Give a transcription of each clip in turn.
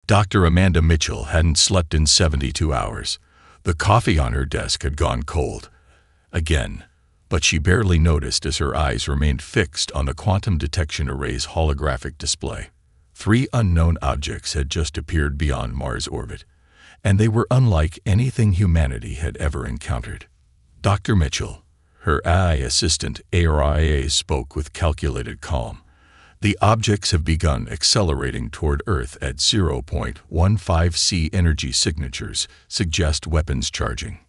Dr. Amanda Mitchell hadn't slept in 72 hours. The coffee on her desk had gone cold. Again, but she barely noticed as her eyes remained fixed on the quantum detection array's holographic display. 3 unknown objects had just appeared beyond Mars' orbit, and they were unlike anything humanity had ever encountered. Dr. Mitchell, her AI assistant ARIA, spoke with calculated calm. The objects have begun accelerating toward Earth at 0.15 C. Energy signatures suggest weapons charging.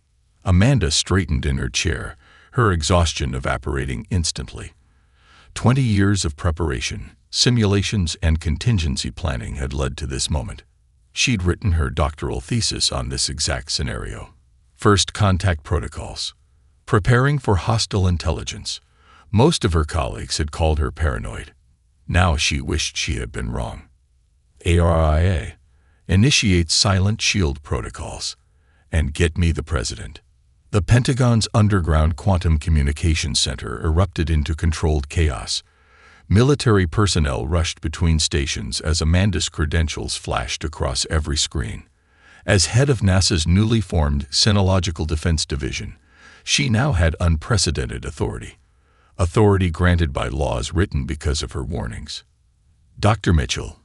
Amanda straightened in her chair, her exhaustion evaporating instantly. 20 years of preparation, simulations, and contingency planning had led to this moment. She'd written her doctoral thesis on this exact scenario. First contact protocols. Preparing for hostile intelligence. Most of her colleagues had called her paranoid. Now she wished she had been wrong. ARIA. Initiate silent shield protocols. And get me the president. The Pentagon's underground quantum communication center erupted into controlled chaos. Military personnel rushed between stations as Amanda's credentials flashed across every screen. As head of NASA's newly formed Sinological Defense Division, she now had unprecedented authority. Authority granted by laws written because of her warnings. Dr. Mitchell.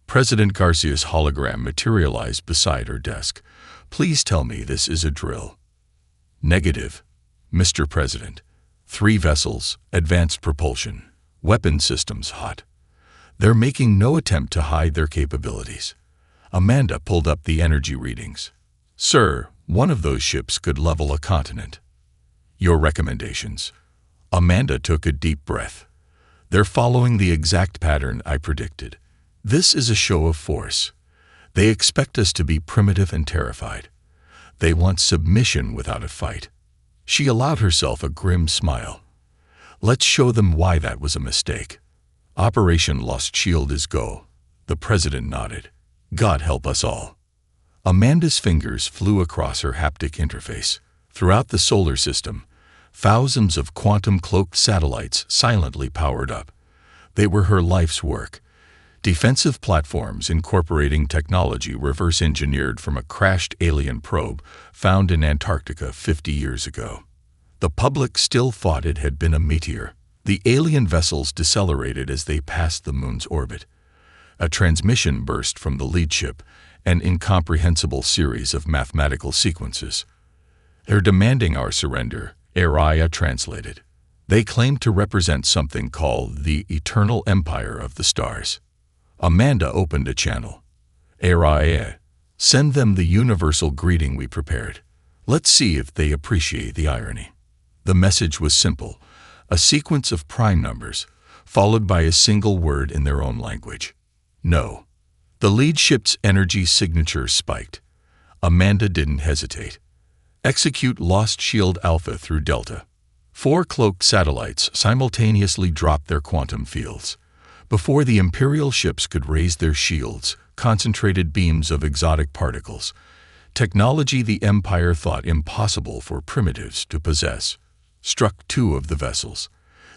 President Garcia's hologram materialized beside her desk. Please tell me this is a drill. Negative, Mr. President. 3 vessels, advanced propulsion, weapon systems hot. They're making no attempt to hide their capabilities. Amanda pulled up the energy readings. Sir, one of those ships could level a continent. Your recommendations. Amanda took a deep breath. They're following the exact pattern I predicted. This is a show of force. They expect us to be primitive and terrified. They want submission without a fight. She allowed herself a grim smile. Let's show them why that was a mistake. Operation Lost Shield is go. The president nodded. God help us all. Amanda's fingers flew across her haptic interface. Throughout the solar system, thousands of quantum-cloaked satellites silently powered up. They were her life's work. Defensive platforms incorporating technology reverse-engineered from a crashed alien probe found in Antarctica 50 years ago. The public still thought it had been a meteor. The alien vessels decelerated as they passed the moon's orbit. A transmission burst from the lead ship, an incomprehensible series of mathematical sequences. They're demanding our surrender, Araya translated. They claim to represent something called the Eternal Empire of the Stars. Amanda opened a channel. Araya, send them the universal greeting we prepared. Let's see if they appreciate the irony. The message was simple, a sequence of prime numbers, followed by a single word in their own language. No. The lead ship's energy signature spiked. Amanda didn't hesitate. Execute Lost Shield Alpha through Delta. 4 cloaked satellites simultaneously dropped their quantum fields. Before the Imperial ships could raise their shields, concentrated beams of exotic particles, technology the Empire thought impossible for primitives to possess, struck 2 of the vessels.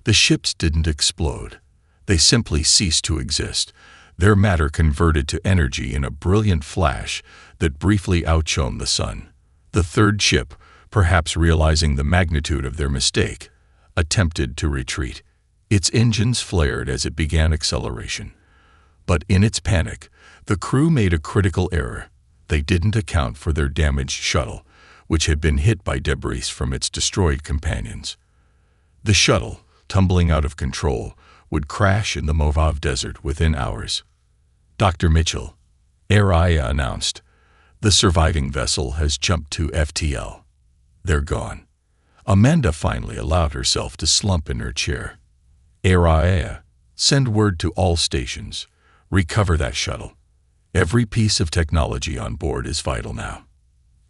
The ships didn't explode. They simply ceased to exist. Their matter converted to energy in a brilliant flash that briefly outshone the sun. The 3rd ship, perhaps realizing the magnitude of their mistake, attempted to retreat. Its engines flared as it began acceleration. But in its panic, the crew made a critical error. They didn't account for their damaged shuttle, which had been hit by debris from its destroyed companions. The shuttle, tumbling out of control, would crash in the Mojave Desert within hours. Dr. Mitchell, Araya announced, the surviving vessel has jumped to FTL. They're gone. Amanda finally allowed herself to slump in her chair. Araya, send word to all stations. Recover that shuttle. Every piece of technology on board is vital now.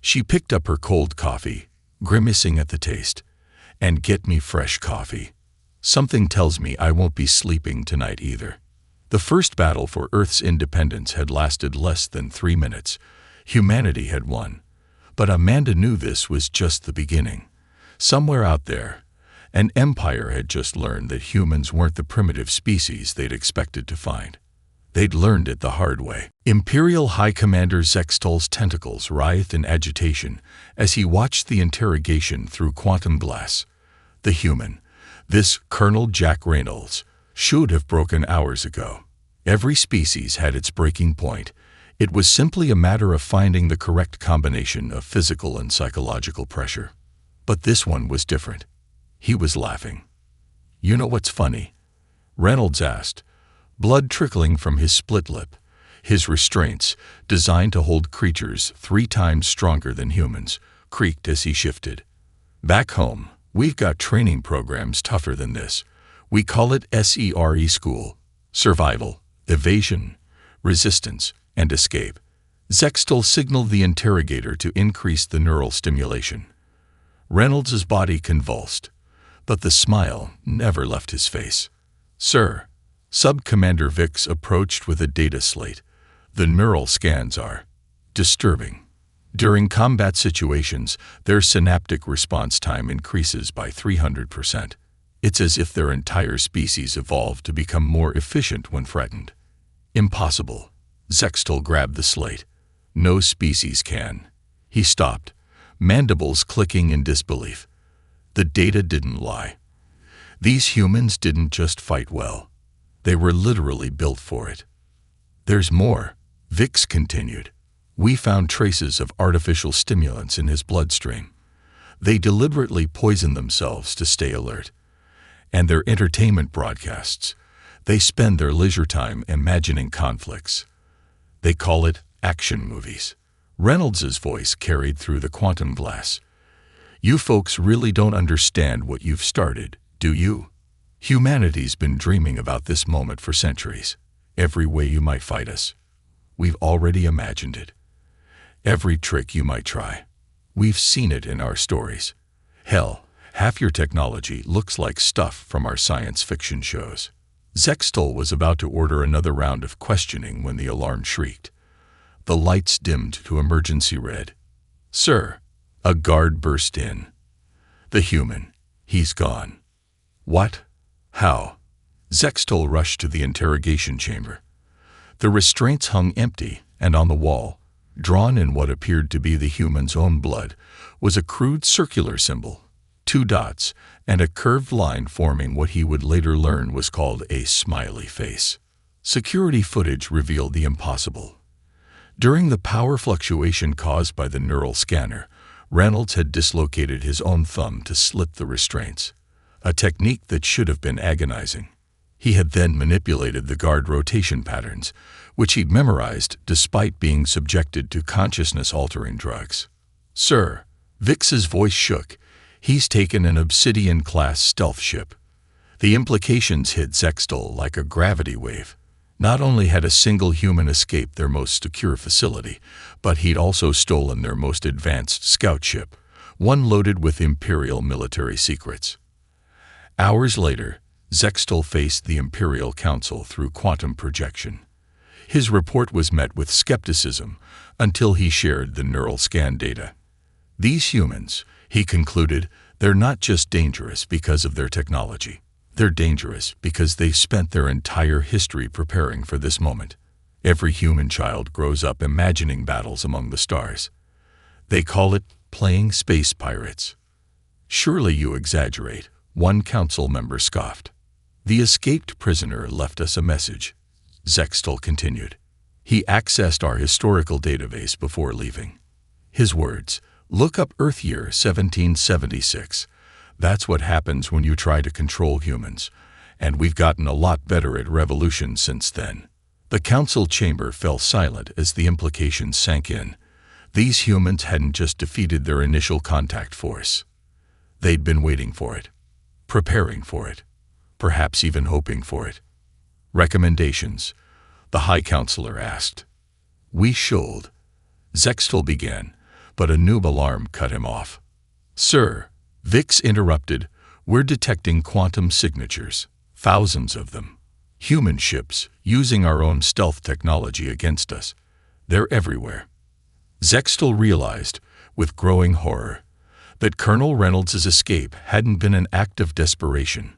She picked up her cold coffee, grimacing at the taste. And get me fresh coffee. Something tells me I won't be sleeping tonight either. The first battle for Earth's independence had lasted less than 3 minutes. Humanity had won. But Amanda knew this was just the beginning. Somewhere out there, an empire had just learned that humans weren't the primitive species they'd expected to find. They'd learned it the hard way. Imperial High Commander Zextol's tentacles writhed in agitation as he watched the interrogation through quantum glass. The human, this Colonel Jack Reynolds, should have broken hours ago. Every species had its breaking point. It was simply a matter of finding the correct combination of physical and psychological pressure. But this one was different. He was laughing. "You know what's funny?" Reynolds asked, blood trickling from his split lip. His restraints, designed to hold creatures 3 times stronger than humans, creaked as he shifted. "Back home, we've got training programs tougher than this. We call it SERE school. Survival, evasion, resistance, and escape." Zextol signaled the interrogator to increase the neural stimulation. Reynolds's body convulsed, but the smile never left his face. "Sir," Sub-Commander Vix approached with a data slate, "the neural scans are disturbing. During combat situations, their synaptic response time increases by 300%. It's as if their entire species evolved to become more efficient when threatened." "Impossible." Zextol grabbed the slate. "No species can." He stopped, mandibles clicking in disbelief. The data didn't lie. These humans didn't just fight well. They were literally built for it. "There's more," Vix continued. "We found traces of artificial stimulants in his bloodstream. They deliberately poison themselves to stay alert. And their entertainment broadcasts, they spend their leisure time imagining conflicts. They call it action movies." Reynolds's voice carried through the quantum glass. "You folks really don't understand what you've started, do you? Humanity's been dreaming about this moment for centuries. Every way you might fight us, we've already imagined it. Every trick you might try, we've seen it in our stories. Hell, half your technology looks like stuff from our science fiction shows." Zextol was about to order another round of questioning when the alarm shrieked. The lights dimmed to emergency red. "Sir," a guard burst in. "The human, he's gone." "What? How?" Zextol rushed to the interrogation chamber. The restraints hung empty, and on the wall, drawn in what appeared to be the human's own blood, was a crude circular symbol, 2 dots, and a curved line forming what he would later learn was called a smiley face. Security footage revealed the impossible. During the power fluctuation caused by the neural scanner, Reynolds had dislocated his own thumb to slip the restraints, a technique that should have been agonizing. He had then manipulated the guard rotation patterns, which he'd memorized despite being subjected to consciousness-altering drugs. "Sir," Vix's voice shook, "he's taken an Obsidian-class stealth ship." The implications hit Zextol like a gravity wave. Not only had a single human escaped their most secure facility, but he'd also stolen their most advanced scout ship, one loaded with Imperial military secrets. Hours later, Zextol faced the Imperial Council through quantum projection. His report was met with skepticism until he shared the neural scan data. "These humans," he concluded, "they're not just dangerous because of their technology. They're dangerous because they've spent their entire history preparing for this moment. Every human child grows up imagining battles among the stars. They call it playing space pirates." "Surely you exaggerate," one council member scoffed. "The escaped prisoner left us a message," Zextol continued. "He accessed our historical database before leaving. His words, 'Look up Earth year 1776. That's what happens when you try to control humans, and we've gotten a lot better at revolution since then." The council chamber fell silent as the implications sank in. These humans hadn't just defeated their initial contact force. They'd been waiting for it, preparing for it, perhaps even hoping for it. "Recommendations?" the High Counselor asked. "We should," Zextol began, but a noob alarm cut him off. "Sir," Vix interrupted, "we're detecting quantum signatures, thousands of them. Human ships using our own stealth technology against us. They're everywhere." Zextol realized, with growing horror, that Colonel Reynolds' escape hadn't been an act of desperation.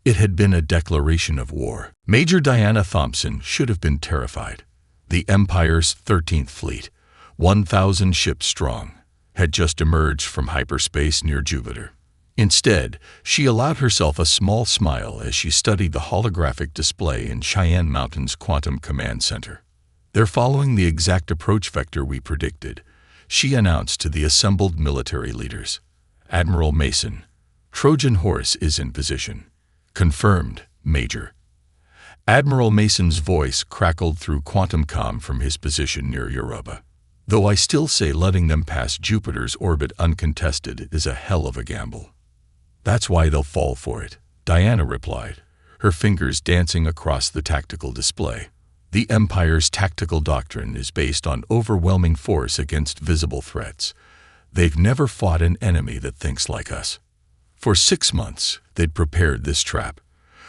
It had been a declaration of war. Major Diana Thompson should have been terrified. The Empire's 13th Fleet, 1,000 ships strong, had just emerged from hyperspace near Jupiter. Instead, she allowed herself a small smile as she studied the holographic display in Cheyenne Mountain's Quantum Command Center. "They're following the exact approach vector we predicted," she announced to the assembled military leaders. "Admiral Mason, Trojan Horse is in position." "Confirmed, Major." Admiral Mason's voice crackled through quantum comm from his position near Europa. "Though I still say letting them pass Jupiter's orbit uncontested is a hell of a gamble." "That's why they'll fall for it," Diana replied, her fingers dancing across the tactical display. "The Empire's tactical doctrine is based on overwhelming force against visible threats. They've never fought an enemy that thinks like us." For 6 months, they'd prepared this trap.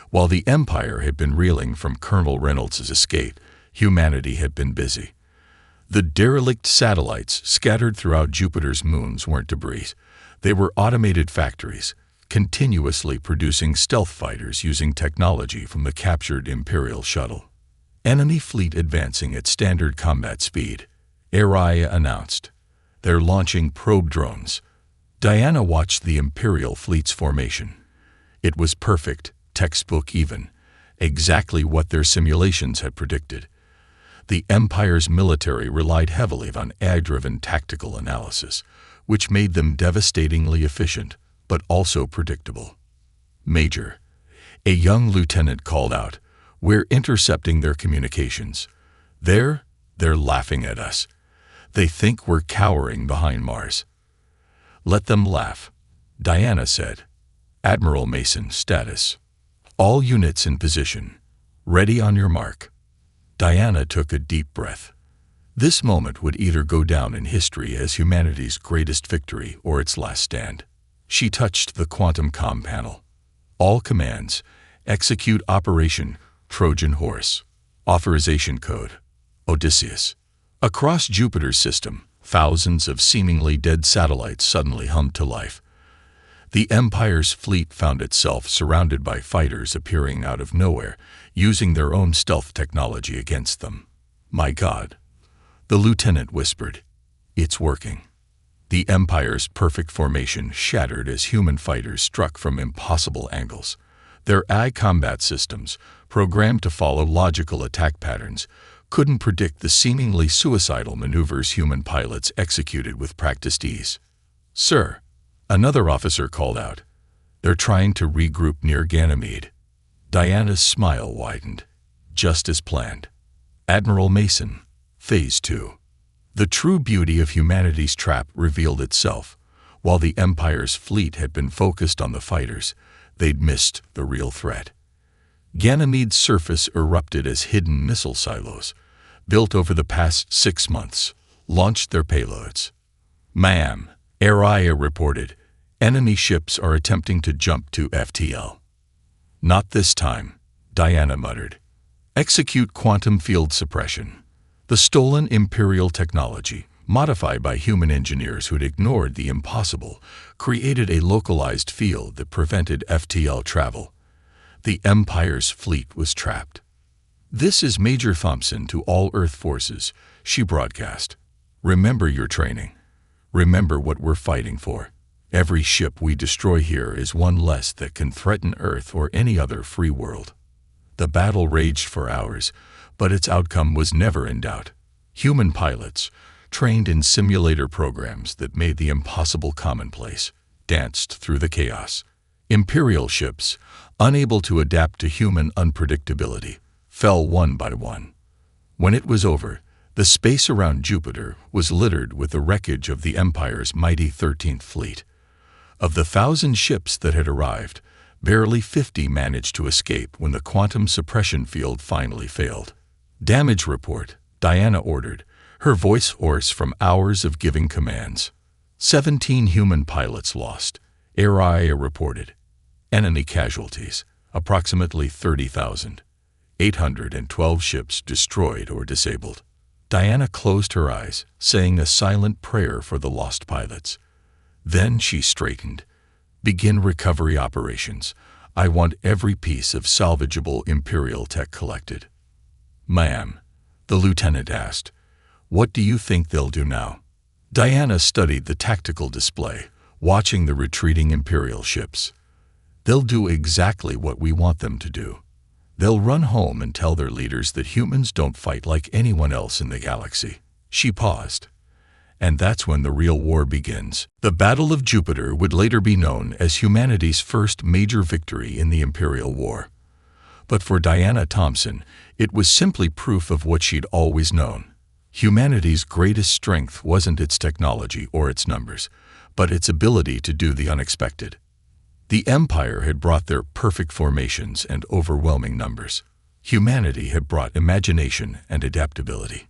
While the Empire had been reeling from Colonel Reynolds' escape, humanity had been busy. The derelict satellites scattered throughout Jupiter's moons weren't debris. They were automated factories, continuously producing stealth fighters using technology from the captured Imperial shuttle. "Enemy fleet advancing at standard combat speed," Araya announced. "They're launching probe drones." Diana watched the Imperial fleet's formation. It was perfect, textbook even, exactly what their simulations had predicted. The Empire's military relied heavily on AI-driven tactical analysis, which made them devastatingly efficient, but also predictable. "Major," a young lieutenant called out, "we're intercepting their communications. They're laughing at us. They think we're cowering behind Mars." "Let them laugh," Diana said. "Admiral Mason, status. All units in position. Ready on your mark." Diana took a deep breath. This moment would either go down in history as humanity's greatest victory or its last stand. She touched the quantum comm panel. "All commands, execute Operation Trojan Horse. Authorization code, Odysseus." Across Jupiter's system, thousands of seemingly dead satellites suddenly hummed to life. The Empire's fleet found itself surrounded by fighters appearing out of nowhere, using their own stealth technology against them. "My God," the lieutenant whispered. "It's working." The Empire's perfect formation shattered as human fighters struck from impossible angles. Their AI combat systems, programmed to follow logical attack patterns, couldn't predict the seemingly suicidal maneuvers human pilots executed with practiced ease. "Sir," another officer called out, "they're trying to regroup near Ganymede." Diana's smile widened. "Just as planned." "Admiral Mason, Phase 2. The true beauty of humanity's trap revealed itself. While the Empire's fleet had been focused on the fighters, they'd missed the real threat. Ganymede's surface erupted as hidden missile silos, built over the past 6 months, launched their payloads. "Ma'am," Araya reported, "enemy ships are attempting to jump to FTL." "Not this time," Diana muttered. "Execute quantum field suppression." The stolen Imperial technology, modified by human engineers who'd ignored the impossible, created a localized field that prevented FTL travel. The Empire's fleet was trapped. "This is Major Thompson to all Earth forces," she broadcast. "Remember your training. Remember what we're fighting for. Every ship we destroy here is one less that can threaten Earth or any other free world." The battle raged for hours, but its outcome was never in doubt. Human pilots, trained in simulator programs that made the impossible commonplace, danced through the chaos. Imperial ships, unable to adapt to human unpredictability, fell one by one. When it was over, the space around Jupiter was littered with the wreckage of the Empire's mighty 13th Fleet. Of the 1,000 ships that had arrived, barely 50 managed to escape when the quantum suppression field finally failed. "Damage report," Diana ordered, her voice hoarse from hours of giving commands. 17 human pilots lost, Araya reported. Enemy casualties, approximately 30,000. 812 ships destroyed or disabled. Diana closed her eyes, saying a silent prayer for the lost pilots. Then she straightened. "Begin recovery operations. I want every piece of salvageable Imperial tech collected." "Ma'am," the lieutenant asked, "what do you think they'll do now?" Diana studied the tactical display, watching the retreating Imperial ships. "They'll do exactly what we want them to do. They'll run home and tell their leaders that humans don't fight like anyone else in the galaxy." She paused. "And that's when the real war begins." The Battle of Jupiter would later be known as humanity's first major victory in the Imperial War. But for Diana Thompson, it was simply proof of what she'd always known. Humanity's greatest strength wasn't its technology or its numbers, but its ability to do the unexpected. The Empire had brought their perfect formations and overwhelming numbers. Humanity had brought imagination and adaptability.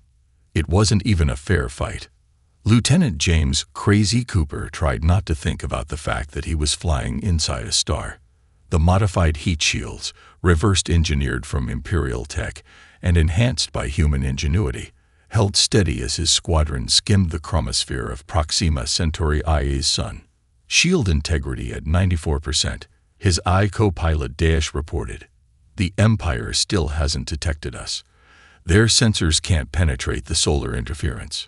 It wasn't even a fair fight. Lieutenant James "Crazy" Cooper tried not to think about the fact that he was flying inside a star. The modified heat shields, reversed engineered from Imperial tech and enhanced by human ingenuity, held steady as his squadron skimmed the chromosphere of Proxima Centauri IA's sun. Shield integrity at 94%, his co-pilot Dash reported. "The Empire still hasn't detected us. Their sensors can't penetrate the solar interference."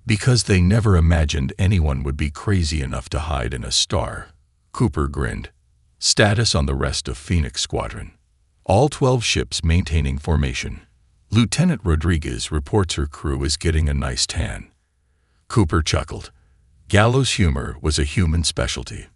"Because they never imagined anyone would be crazy enough to hide in a star," Cooper grinned. Status on the rest of Phoenix Squadron. All 12 ships maintaining formation. Lieutenant Rodriguez reports her crew is getting a nice tan. Cooper chuckled. Gallows humor was a human specialty.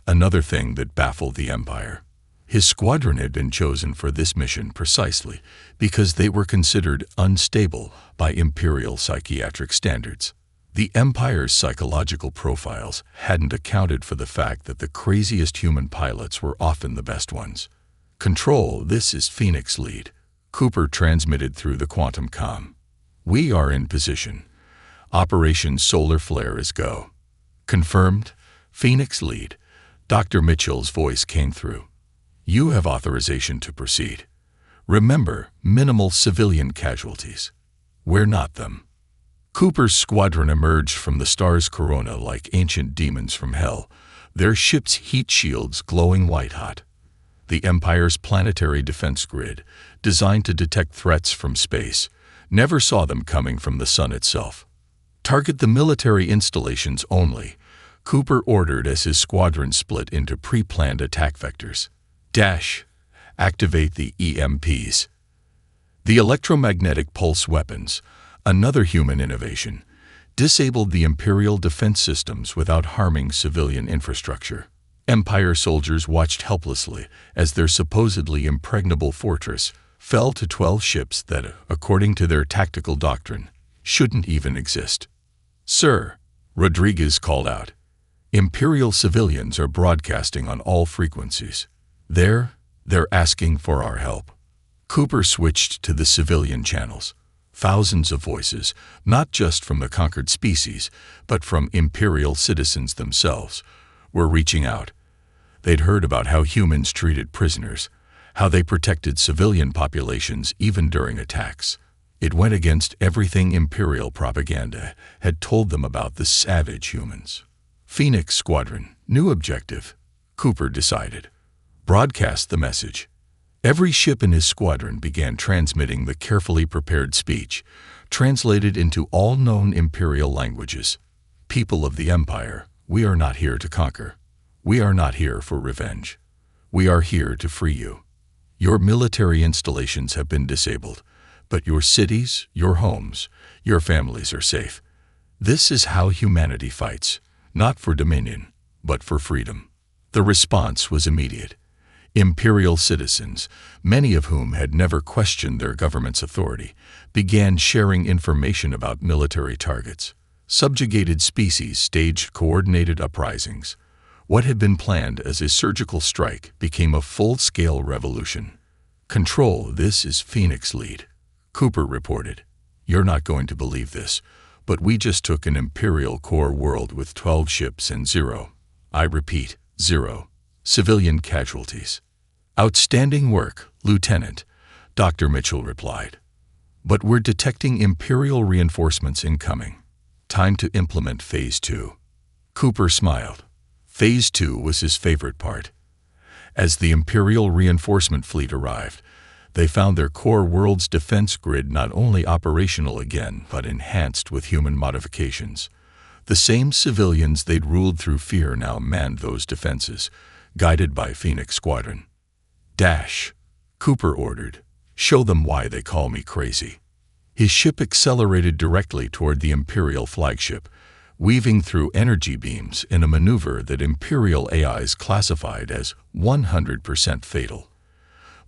Another thing that baffled the Empire. His squadron had been chosen for this mission precisely because they were considered unstable by Imperial psychiatric standards. The Empire's psychological profiles hadn't accounted for the fact that the craziest human pilots were often the best ones. "Control, this is Phoenix Lead," Cooper transmitted through the quantum comm. "We are in position. Operation Solar Flare is go." "Confirmed, Phoenix Lead." Dr. Mitchell's voice came through. "You have authorization to proceed. Remember, minimal civilian casualties. We're not them." Cooper's squadron emerged from the star's corona like ancient demons from hell, their ship's heat shields glowing white-hot. The Empire's planetary defense grid, designed to detect threats from space, never saw them coming from the sun itself. "Target the military installations only," Cooper ordered as his squadron split into pre-planned attack vectors. Dash, activate the EMPs. The electromagnetic pulse weapons, another human innovation, disabled the Imperial defense systems without harming civilian infrastructure. Empire soldiers watched helplessly as their supposedly impregnable fortress fell to 12 ships that, according to their tactical doctrine, shouldn't even exist. "Sir," Rodriguez called out, "Imperial civilians are broadcasting on all frequencies. They're asking for our help." Cooper switched to the civilian channels. Thousands of voices, not just from the conquered species, but from Imperial citizens themselves, were reaching out. They'd heard about how humans treated prisoners, how they protected civilian populations even during attacks. It went against everything Imperial propaganda had told them about the savage humans. "Phoenix Squadron, new objective," Cooper decided. "Broadcast the message." Every ship in his squadron began transmitting the carefully prepared speech, translated into all known Imperial languages. "People of the Empire, we are not here to conquer. We are not here for revenge. We are here to free you. Your military installations have been disabled, but your cities, your homes, your families are safe. This is how humanity fights, not for dominion, but for freedom." The response was immediate. Imperial citizens, many of whom had never questioned their government's authority, began sharing information about military targets. Subjugated species staged coordinated uprisings. What had been planned as a surgical strike became a full-scale revolution. "Control, this is Phoenix Lead," Cooper reported. "You're not going to believe this, but we just took an Imperial core world with 12 ships and 0, I repeat, 0, civilian casualties." "Outstanding work, Lieutenant," Dr. Mitchell replied. "But we're detecting Imperial reinforcements incoming. Time to implement Phase 2. Cooper smiled. Phase 2 was his favorite part. As the Imperial reinforcement fleet arrived, they found their core world's defense grid not only operational again, but enhanced with human modifications. The same civilians they'd ruled through fear now manned those defenses, guided by Phoenix Squadron. "Dash," Cooper ordered. "Show them why they call me crazy." His ship accelerated directly toward the Imperial flagship, weaving through energy beams in a maneuver that Imperial AIs classified as 100% fatal.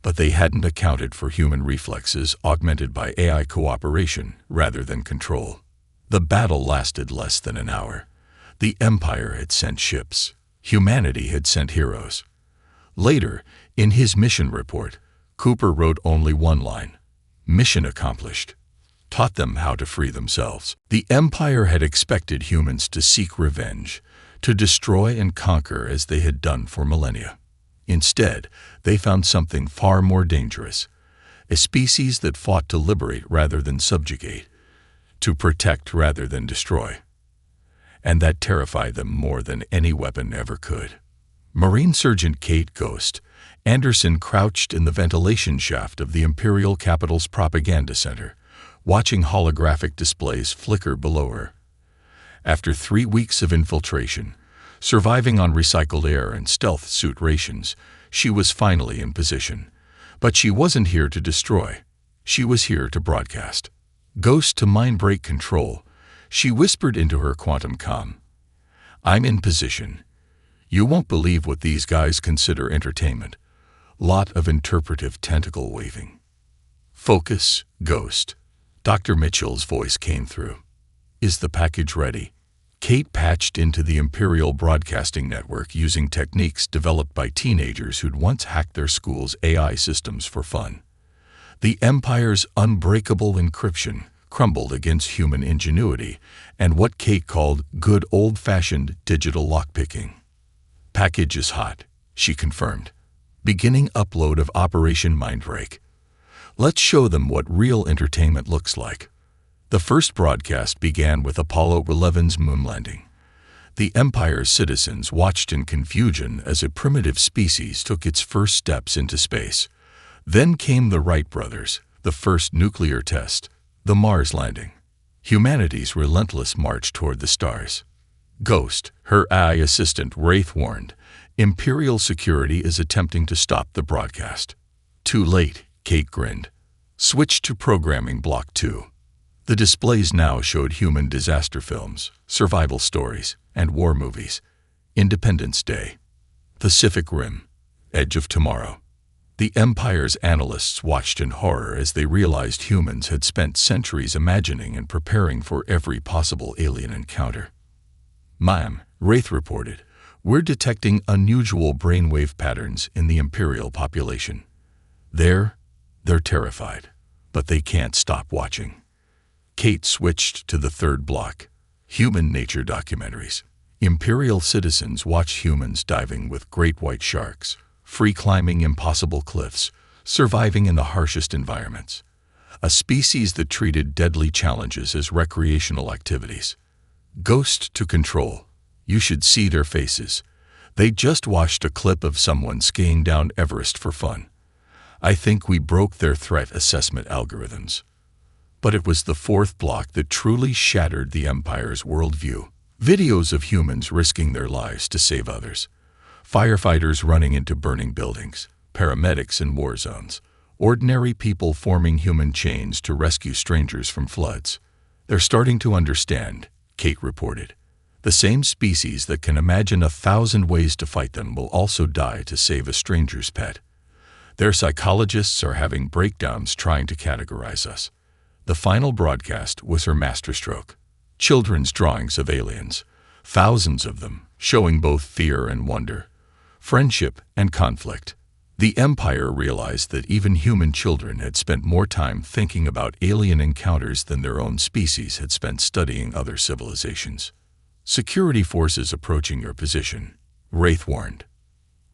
But they hadn't accounted for human reflexes augmented by AI cooperation rather than control. The battle lasted less than an hour. The Empire had sent ships. Humanity had sent heroes. Later, in his mission report, Cooper wrote only one line: "Mission accomplished." Taught them how to free themselves. The Empire had expected humans to seek revenge, to destroy and conquer as they had done for millennia. Instead, they found something far more dangerous, a species that fought to liberate rather than subjugate, to protect rather than destroy. And that terrified them more than any weapon ever could. Marine Sergeant Kate Ghost Anderson crouched in the ventilation shaft of the Imperial capital's propaganda center, watching holographic displays flicker below her. After 3 weeks of infiltration, surviving on recycled air and stealth suit rations, she was finally in position. But she wasn't here to destroy. She was here to broadcast. Ghost to mind-break control, she whispered into her quantum comm. "I'm in position. You won't believe what these guys consider entertainment. Lot of interpretive tentacle waving." "Focus, Ghost." Dr. Mitchell's voice came through. "Is the package ready?" Kate patched into the Imperial Broadcasting Network using techniques developed by teenagers who'd once hacked their school's AI systems for fun. The Empire's unbreakable encryption crumbled against human ingenuity and what Kate called good old-fashioned digital lockpicking. "Package is hot," she confirmed. "Beginning upload of Operation Mindbreak. Let's show them what real entertainment looks like." The first broadcast began with Apollo 11's moon landing. The Empire's citizens watched in confusion as a primitive species took its first steps into space. Then came the Wright brothers, the first nuclear test, the Mars landing. Humanity's relentless march toward the stars. Ghost, her AI assistant Wraith warned, Imperial security is attempting to stop the broadcast. "Too late," Kate grinned. "Switch to programming block 2. The displays now showed human disaster films, survival stories, and war movies. Independence Day, Pacific Rim, Edge of Tomorrow. The Empire's analysts watched in horror as they realized humans had spent centuries imagining and preparing for every possible alien encounter. "Ma'am," Wraith reported, "we're detecting unusual brainwave patterns in the Imperial population. They're terrified, but they can't stop watching." Kate switched to the third block, human nature documentaries. Imperial citizens watch humans diving with great white sharks, free climbing impossible cliffs, surviving in the harshest environments. A species that treated deadly challenges as recreational activities. Ghost to control. You should see their faces. They just watched a clip of someone skiing down Everest for fun. I think we broke their threat assessment algorithms. But it was the fourth block that truly shattered the Empire's worldview. Videos of humans risking their lives to save others. Firefighters running into burning buildings, paramedics in war zones, ordinary people forming human chains to rescue strangers from floods. They're starting to understand, Kate reported. The same species that can imagine 1,000 ways to fight them will also die to save a stranger's pet. Their psychologists are having breakdowns trying to categorize us. The final broadcast was her masterstroke. Children's drawings of aliens, thousands of them, showing both fear and wonder, friendship and conflict. The Empire realized that even human children had spent more time thinking about alien encounters than their own species had spent studying other civilizations. "Security forces approaching your position," Wraith warned.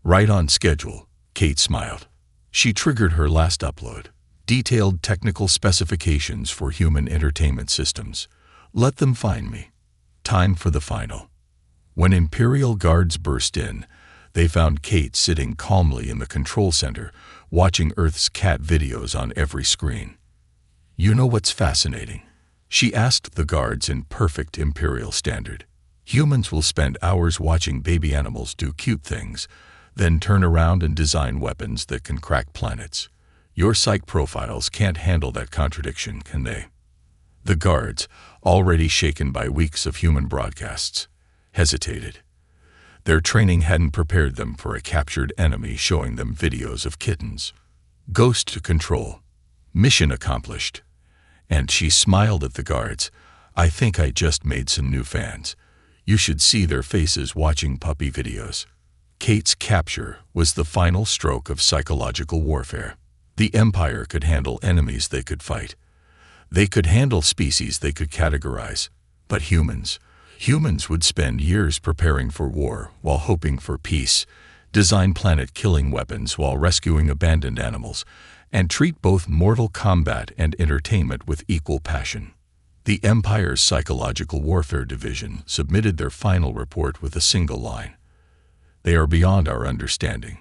"Right on schedule," Kate smiled. She triggered her last upload. Detailed technical specifications for human entertainment systems. Let them find me. Time for the final. When Imperial guards burst in, They found Kate sitting calmly in the control center, watching Earth's cat videos on every screen. "You know what's fascinating?" she asked the guards in perfect Imperial standard. "Humans will spend hours watching baby animals do cute things, then turn around and design weapons that can crack planets. Your psych profiles can't handle that contradiction, can they?" The guards, already shaken by weeks of human broadcasts, hesitated. Their training hadn't prepared them for a captured enemy showing them videos of kittens. Ghost to control. Mission accomplished. And she smiled at the guards. "I think I just made some new fans. You should see their faces watching puppy videos." Kate's capture was the final stroke of psychological warfare. The Empire could handle enemies they could fight. They could handle species they could categorize. But humans would spend years preparing for war while hoping for peace, design planet-killing weapons while rescuing abandoned animals, and treat both mortal combat and entertainment with equal passion. The Empire's Psychological Warfare Division submitted their final report with a single line: "They are beyond our understanding,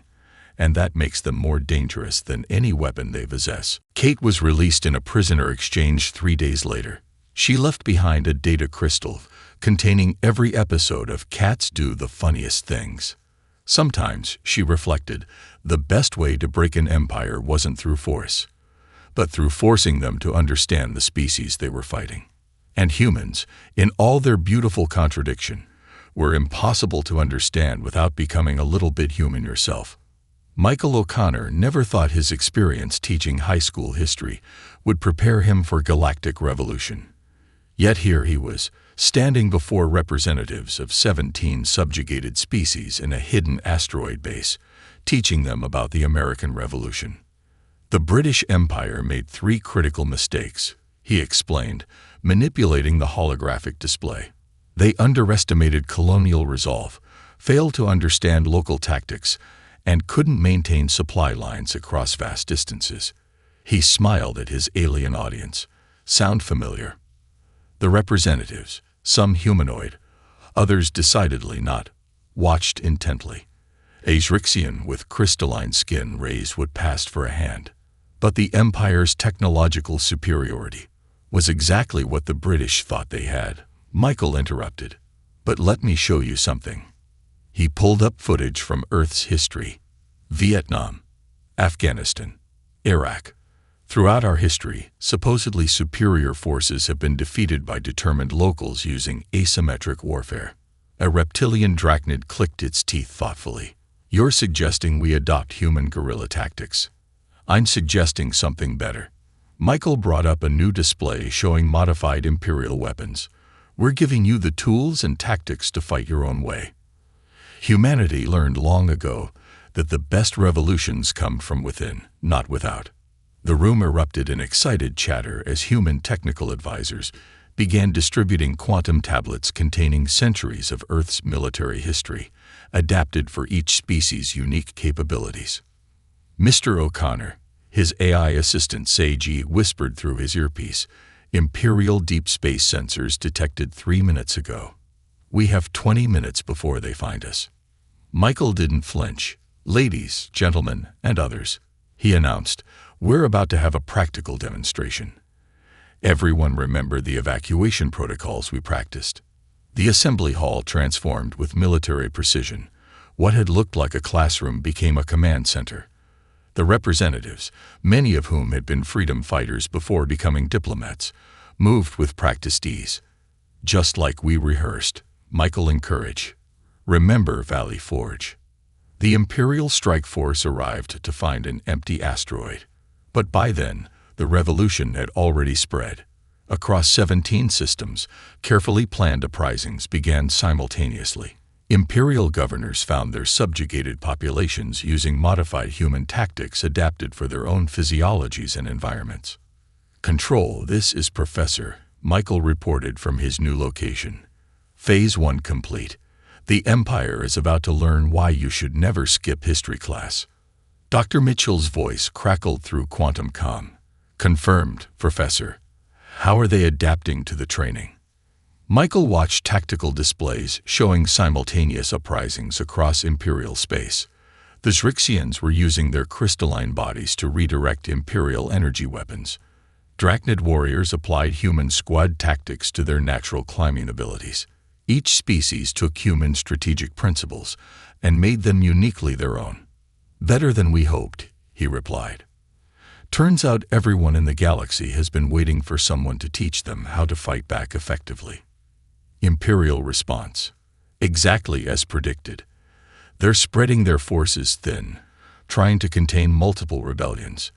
and that makes them more dangerous than any weapon they possess." Kate was released in a prisoner exchange 3 days later. She left behind a data crystal containing every episode of Cats Do the Funniest Things. Sometimes, she reflected, the best way to break an empire wasn't through force, but through forcing them to understand the species they were fighting. And humans, in all their beautiful contradiction, were impossible to understand without becoming a little bit human yourself. Michael O'Connor never thought his experience teaching high school history would prepare him for galactic revolution. Yet here he was, standing before representatives of 17 subjugated species in a hidden asteroid base, teaching them about the American Revolution. "The British Empire made 3 critical mistakes," he explained, manipulating the holographic display. "They underestimated colonial resolve, failed to understand local tactics, and couldn't maintain supply lines across vast distances." He smiled at his alien audience. "Sound familiar?" The representatives, some humanoid, others decidedly not, watched intently. A Zrixian with crystalline skin raised what passed for a hand. But the Empire's technological superiority was exactly what the British thought they had. Michael interrupted. "But let me show you something." He pulled up footage from Earth's history. Vietnam, Afghanistan, Iraq. Throughout our history, supposedly superior forces have been defeated by determined locals using asymmetric warfare. A reptilian drachnid clicked its teeth thoughtfully. "You're suggesting we adopt human guerrilla tactics. I'm suggesting something better." Michael brought up a new display showing modified Imperial weapons. "We're giving you the tools and tactics to fight your own way." Humanity learned long ago that the best revolutions come from within, not without. The room erupted in excited chatter as human technical advisors began distributing quantum tablets containing centuries of Earth's military history, adapted for each species' unique capabilities. "Mr. O'Connor," his AI assistant Seiji whispered through his earpiece, "Imperial deep space sensors detected 3 minutes ago. We have 20 minutes before they find us." Michael didn't flinch. "Ladies, gentlemen, and others," he announced, "we're about to have a practical demonstration." Everyone remembered the evacuation protocols we practiced. The assembly hall transformed with military precision. What had looked like a classroom became a command center. The representatives, many of whom had been freedom fighters before becoming diplomats, moved with practiced ease. "Just like we rehearsed," Michael encouraged. "Remember Valley Forge." The Imperial Strike Force arrived to find an empty asteroid. But by then, the revolution had already spread. Across 17 systems, carefully planned uprisings began simultaneously. Imperial governors found their subjugated populations using modified human tactics adapted for their own physiologies and environments. "Control, this is Professor," Michael reported from his new location. "Phase 1 complete. The Empire is about to learn why you should never skip history class." Dr. Mitchell's voice crackled through quantum comm. "Confirmed, Professor. How are they adapting to the training?" Michael watched tactical displays showing simultaneous uprisings across Imperial space. The Zrixians were using their crystalline bodies to redirect Imperial energy weapons. Drachnid warriors applied human squad tactics to their natural climbing abilities. Each species took human strategic principles and made them uniquely their own. "Better than we hoped," he replied. "Turns out everyone in the galaxy has been waiting for someone to teach them how to fight back effectively." Imperial response. Exactly as predicted. They're spreading their forces thin, trying to contain multiple rebellions.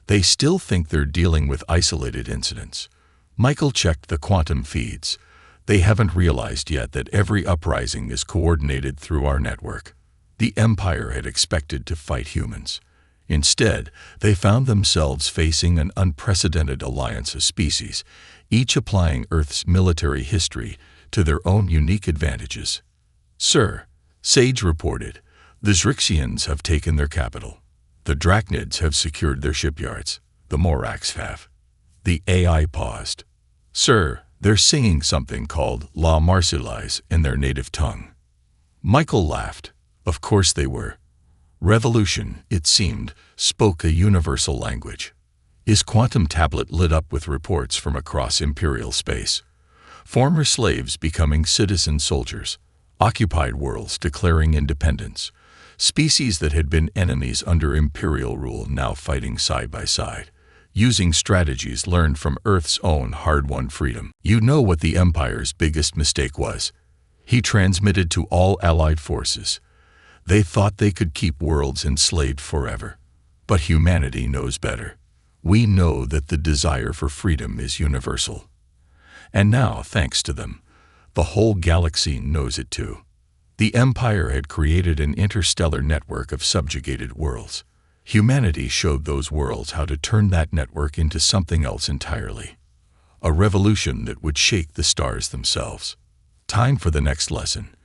They still think they're dealing with isolated incidents. Michael checked the quantum feeds. They haven't realized yet that every uprising is coordinated through our network. The Empire had expected to fight humans. Instead, they found themselves facing an unprecedented alliance of species, each applying Earth's military history to their own unique advantages. "Sir," Sage reported, "the Zrixians have taken their capital. The Drachnids have secured their shipyards. The Morax have." The AI paused. "Sir, they're singing something called La Marseillaise in their native tongue." Michael laughed. Of course they were. Revolution, it seemed, spoke a universal language. His quantum tablet lit up with reports from across Imperial space. Former slaves becoming citizen soldiers, occupied worlds declaring independence, species that had been enemies under Imperial rule now fighting side by side, using strategies learned from Earth's own hard-won freedom. "You know what the Empire's biggest mistake was?" he transmitted to all Allied forces. "They thought they could keep worlds enslaved forever. But humanity knows better. We know that the desire for freedom is universal. And now, thanks to them, the whole galaxy knows it too." The Empire had created an interstellar network of subjugated worlds. Humanity showed those worlds how to turn that network into something else entirely. A revolution that would shake the stars themselves. Time for the next lesson,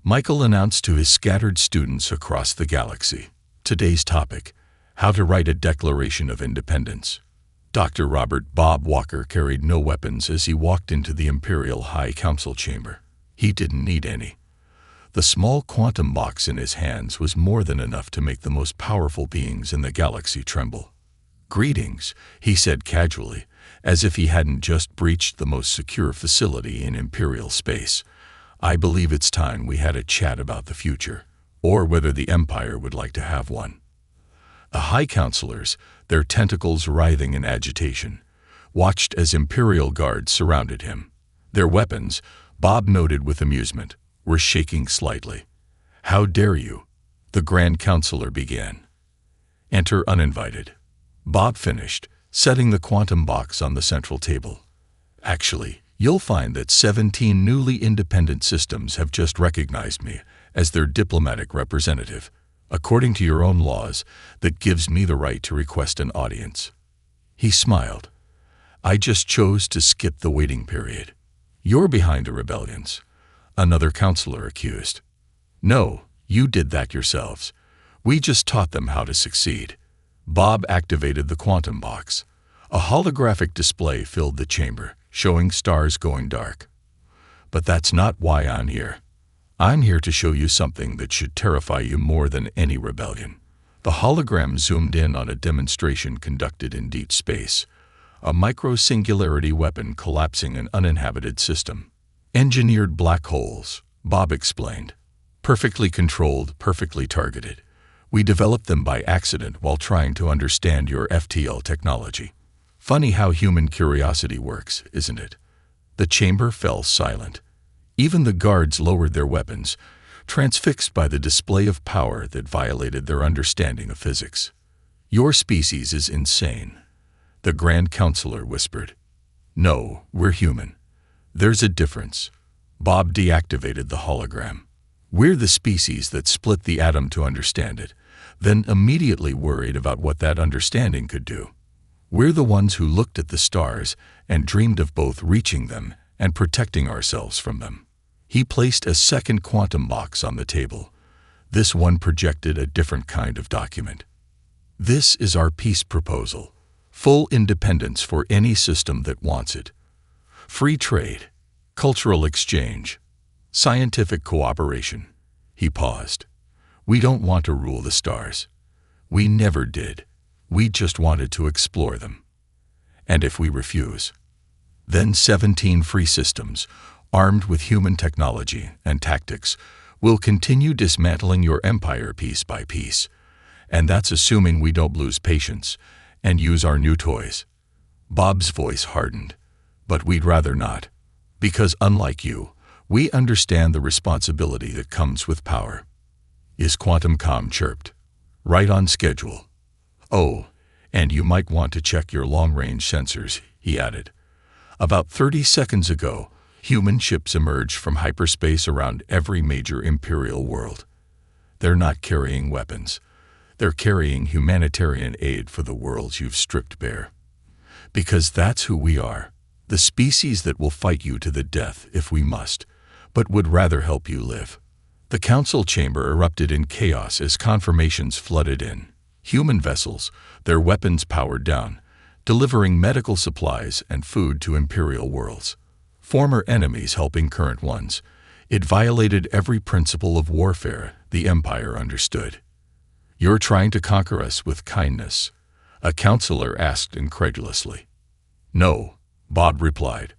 Michael announced to his scattered students across the galaxy. Today's topic: how to write a Declaration of Independence. Dr. Robert Bob Walker carried no weapons as he walked into the Imperial High Council chamber. He didn't need any. The small quantum box in his hands was more than enough to make the most powerful beings in the galaxy tremble. "Greetings," he said casually, as if he hadn't just breached the most secure facility in Imperial space. "I believe it's time we had a chat about the future, or whether the Empire would like to have one." The High Counselors, their tentacles writhing in agitation, watched as Imperial guards surrounded him. Their weapons, Bob noted with amusement, were shaking slightly. "How dare you?" the Grand Counselor began. "Enter uninvited," Bob finished, setting the quantum box on the central table. "Actually, you'll find that 17 newly independent systems have just recognized me as their diplomatic representative. According to your own laws, that gives me the right to request an audience." He smiled. "I just chose to skip the waiting period." "You're behind the rebellions," another counselor accused. "No, you did that yourselves. We just taught them how to succeed." Bob activated the quantum box. A holographic display filled the chamber, showing stars going dark. "But that's not why I'm here. I'm here to show you something that should terrify you more than any rebellion." The hologram zoomed in on a demonstration conducted in deep space, a micro-singularity weapon collapsing an uninhabited system. "Engineered black holes," Bob explained. "Perfectly controlled, perfectly targeted. We developed them by accident while trying to understand your FTL technology. Funny how human curiosity works, isn't it?" The chamber fell silent. Even the guards lowered their weapons, transfixed by the display of power that violated their understanding of physics. "Your species is insane," the Grand Counselor whispered. "No, we're human. There's a difference." Bob deactivated the hologram. "We're the species that split the atom to understand it, then immediately worried about what that understanding could do. We're the ones who looked at the stars and dreamed of both reaching them and protecting ourselves from them." He placed a second quantum box on the table. This one projected a different kind of document. "This is our peace proposal. Full independence for any system that wants it. Free trade. Cultural exchange. Scientific cooperation. He paused. We don't want to rule the stars. We never did. We just wanted to explore them. And if we refuse, then 17 free systems, armed with human technology and tactics, will continue dismantling your empire piece by piece. And that's assuming we don't lose patience and use our new toys. Bob's voice hardened. But we'd rather not. Because unlike you, we understand the responsibility that comes with power. Is Quantum calm chirped. Right on schedule. Oh, and you might want to check your long-range sensors, he added. About 30 seconds ago, human ships emerged from hyperspace around every major Imperial world. They're not carrying weapons. They're carrying humanitarian aid for the worlds you've stripped bare. Because that's who we are, the species that will fight you to the death if we must, but would rather help you live. The council chamber erupted in chaos as confirmations flooded in. Human vessels, their weapons powered down, delivering medical supplies and food to Imperial worlds. Former enemies helping current ones. It violated every principle of warfare the Empire understood. You're trying to conquer us with kindness? A counselor asked incredulously. No, Bob replied.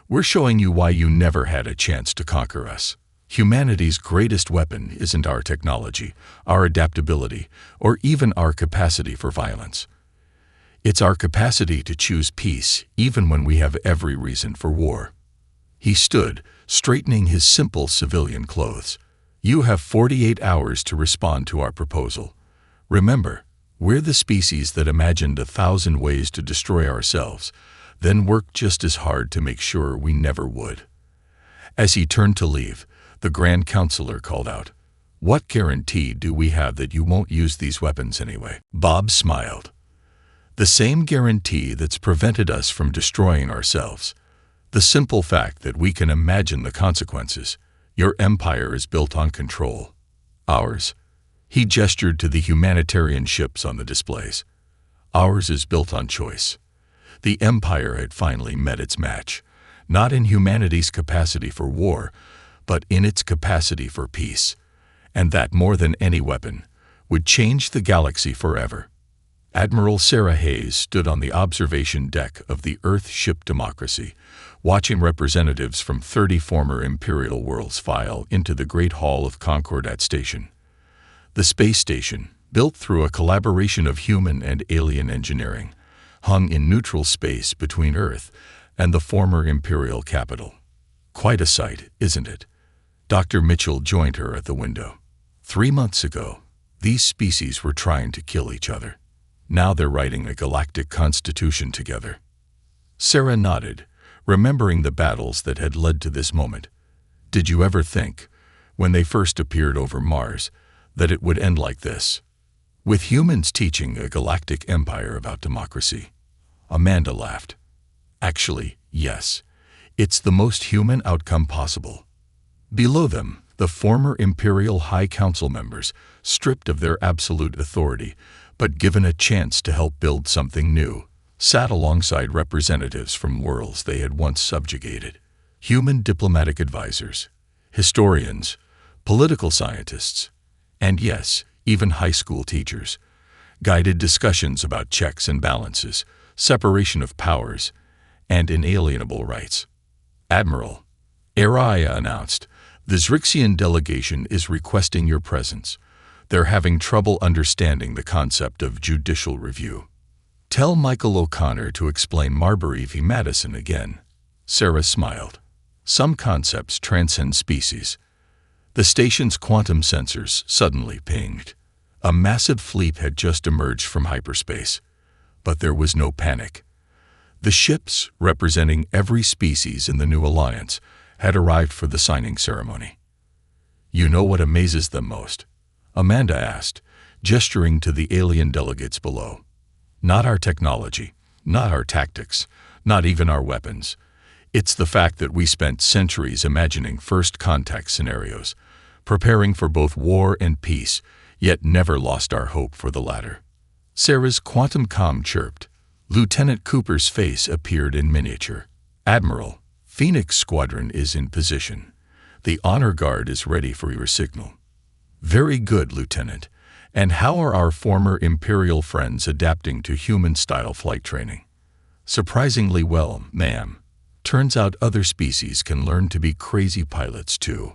We're showing you why you never had a chance to conquer us. Humanity's greatest weapon isn't our technology, our adaptability, or even our capacity for violence. It's our capacity to choose peace even when we have every reason for war. He stood, straightening his simple civilian clothes. You have 48 hours to respond to our proposal. Remember, we're the species that imagined 1,000 ways to destroy ourselves, then worked just as hard to make sure we never would. As he turned to leave, the Grand Counselor called out, What guarantee do we have that you won't use these weapons anyway? Bob smiled. The same guarantee that's prevented us from destroying ourselves. The simple fact that we can imagine the consequences. Your empire is built on control. Ours. He gestured to the humanitarian ships on the displays. Ours is built on choice. The empire had finally met its match, not in humanity's capacity for war, but in its capacity for peace, and that more than any weapon, would change the galaxy forever. Admiral Sarah Hayes stood on the observation deck of the Earth ship Democracy, watching representatives from 30 former Imperial worlds file into the Great Hall of Concordat Station. The space station, built through a collaboration of human and alien engineering, hung in neutral space between Earth and the former Imperial capital. Quite a sight, isn't it? Dr. Mitchell joined her at the window. 3 months ago, these species were trying to kill each other. Now they're writing a galactic constitution together. Sarah nodded, remembering the battles that had led to this moment. Did you ever think, when they first appeared over Mars, that it would end like this? With humans teaching a galactic empire about democracy? Amanda laughed. Actually, yes. It's the most human outcome possible. Below them, the former Imperial High Council members, stripped of their absolute authority, but given a chance to help build something new, sat alongside representatives from worlds they had once subjugated. Human diplomatic advisors, historians, political scientists, and yes, even high school teachers, guided discussions about checks and balances, separation of powers, and inalienable rights. Admiral, Araya announced, the Zrixian delegation is requesting your presence. They're having trouble understanding the concept of judicial review. Tell Michael O'Connor to explain Marbury v. Madison again. Sarah smiled. Some concepts transcend species. The station's quantum sensors suddenly pinged. A massive fleet had just emerged from hyperspace. But there was no panic. The ships, representing every species in the new alliance, had arrived for the signing ceremony. You know what amazes them most? Amanda asked, gesturing to the alien delegates below. Not our technology, not our tactics, not even our weapons. It's the fact that we spent centuries imagining first contact scenarios, preparing for both war and peace, yet never lost our hope for the latter. Sarah's quantum comm chirped. Lieutenant Cooper's face appeared in miniature. Admiral, Phoenix Squadron is in position. The honor guard is ready for your signal. Very good, Lieutenant. And how are our former Imperial friends adapting to human-style flight training? Surprisingly well, ma'am. Turns out other species can learn to be crazy pilots too,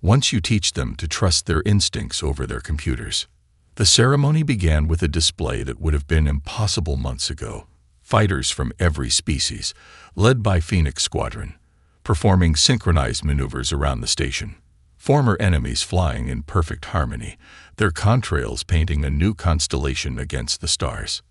once you teach them to trust their instincts over their computers. The ceremony began with a display that would have been impossible months ago. Fighters from every species, led by Phoenix Squadron, performing synchronized maneuvers around the station. Former enemies flying in perfect harmony, their contrails painting a new constellation against the stars.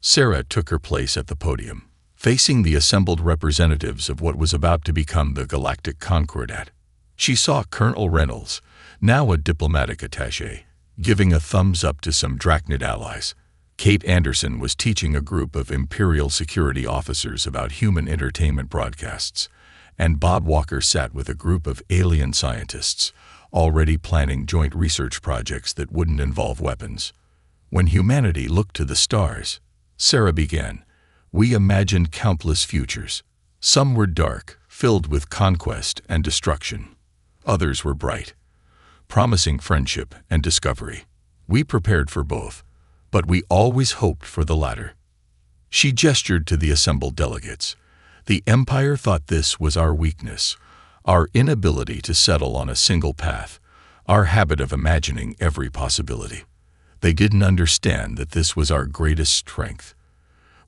Sarah took her place at the podium, facing the assembled representatives of what was about to become the Galactic Concordat. She saw Colonel Reynolds, now a diplomatic attaché, giving a thumbs up to some Drachnid allies. Kate Anderson was teaching a group of Imperial security officers about human entertainment broadcasts, and Bob Walker sat with a group of alien scientists, already planning joint research projects that wouldn't involve weapons. When humanity looked to the stars, Sarah began, we imagined countless futures. Some were dark, filled with conquest and destruction. Others were bright, promising friendship and discovery. We prepared for both, but we always hoped for the latter. She gestured to the assembled delegates. The Empire thought this was our weakness, our inability to settle on a single path, our habit of imagining every possibility. They didn't understand that this was our greatest strength.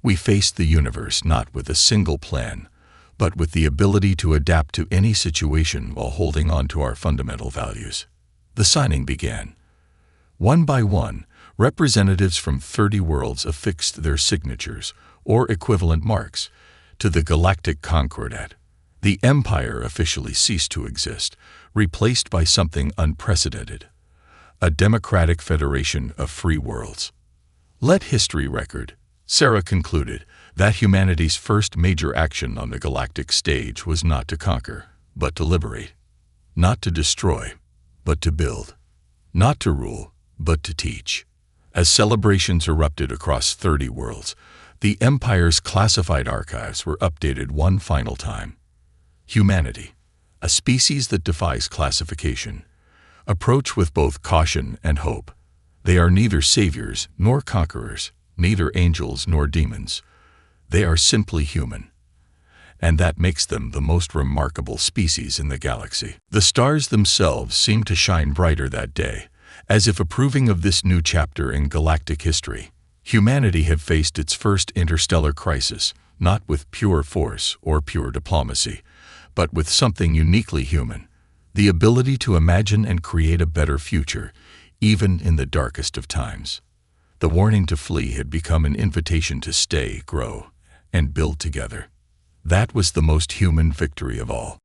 We faced the universe not with a single plan, but with the ability to adapt to any situation while holding on to our fundamental values. The signing began. One by one, representatives from 30 worlds affixed their signatures, or equivalent marks, to the Galactic Concordat. The Empire officially ceased to exist, replaced by something unprecedented, a democratic federation of free worlds. Let history record, Sarah concluded, that humanity's first major action on the galactic stage was not to conquer, but to liberate. Not to destroy, but to build. Not to rule, but to teach. As celebrations erupted across 30 worlds, the Empire's classified archives were updated one final time. Humanity, a species that defies classification, approach with both caution and hope. They are neither saviors nor conquerors, neither angels nor demons. They are simply human. And that makes them the most remarkable species in the galaxy. The stars themselves seemed to shine brighter that day, as if approving of this new chapter in galactic history. Humanity had faced its first interstellar crisis, not with pure force or pure diplomacy, but with something uniquely human, the ability to imagine and create a better future, even in the darkest of times. The warning to flee had become an invitation to stay, grow, and build together. That was the most human victory of all.